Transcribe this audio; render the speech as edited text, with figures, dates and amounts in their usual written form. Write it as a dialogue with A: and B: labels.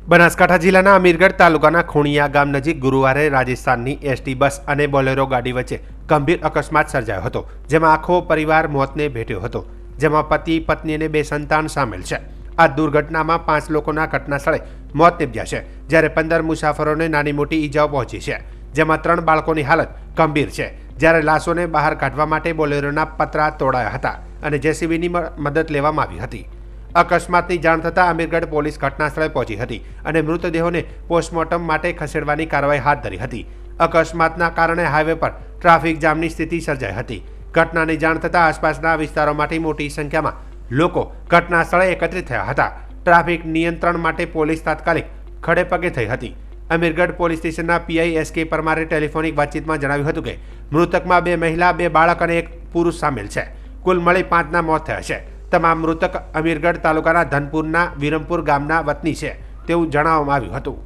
A: બનાસકાંઠા જિલ્લાના અમીરગઢ તાલુકાના ખૂણિયા ગામ નજીક ગુરુવારે રાજસ્થાનની એસટી બસ અને બોલેરો ગાડી વચ્ચે ગંભીર અકસ્માત સર્જાયો હતો, જેમાં આખો પરિવાર મોતને ભેટ્યો હતો, જેમાં પતિ, પત્ની અને 2 સંતાન સામેલ છે। આ દુર્ઘટનામાં 5 લોકોના ઘટનાસ્થળે મોત નીપજ્યા છે, જ્યારે 15 મુસાફરોને નાની મોટી ઈજાઓ પહોંચી છે, જેમાં 3 બાળકોની હાલત ગંભીર છે, જ્યારે લાશોને બહાર કાઢવા માટે બોલેરોના પતરા તોડાયા હતા અને જેસીબીની મદદ લેવામાં આવી હતી। અકસ્માતની જાણ થતાં અમીરગઢ પોલીસ ઘટનાસ્થળે પહોંચી હતી અને મૃતદેહોને પોસ્ટમોર્ટમ માટે ખસેડવાની કાર્યવાહી હાથ ધરી હતી। અકસ્માતના કારણે હાઈવે પર ટ્રાફિક જામની સ્થિતિ સર્જાઈ હતી। ઘટનાની જાણ થતાં આસપાસના વિસ્તારોમાંથી મોટી સંખ્યામાં લોકો ઘટનાસ્થળે એકત્રિત થયા હતા। ટ્રાફિક નિયંત્રણ માટે પોલીસ તાત્કાલિક ખડે પગે થઈ હતી। અમીરગઢ પોલીસ સ્ટેશનના પીઆઈ એસકે પરમારે ટેલિફોનિક વાતચીતમાં જણાવ્યું હતું કે મૃતકમાં 2 મહિલા, 2 બાળક અને 1 પુરુષ સામેલ છે। કુલ મળી 5ના મોત થયા છે। તમામ મૃતક અમીરગઢ તાલુકાના ધનપુરના વિરમપુર ગામના વતની છે તેવું જણાવવામાં આવ્યું હતું।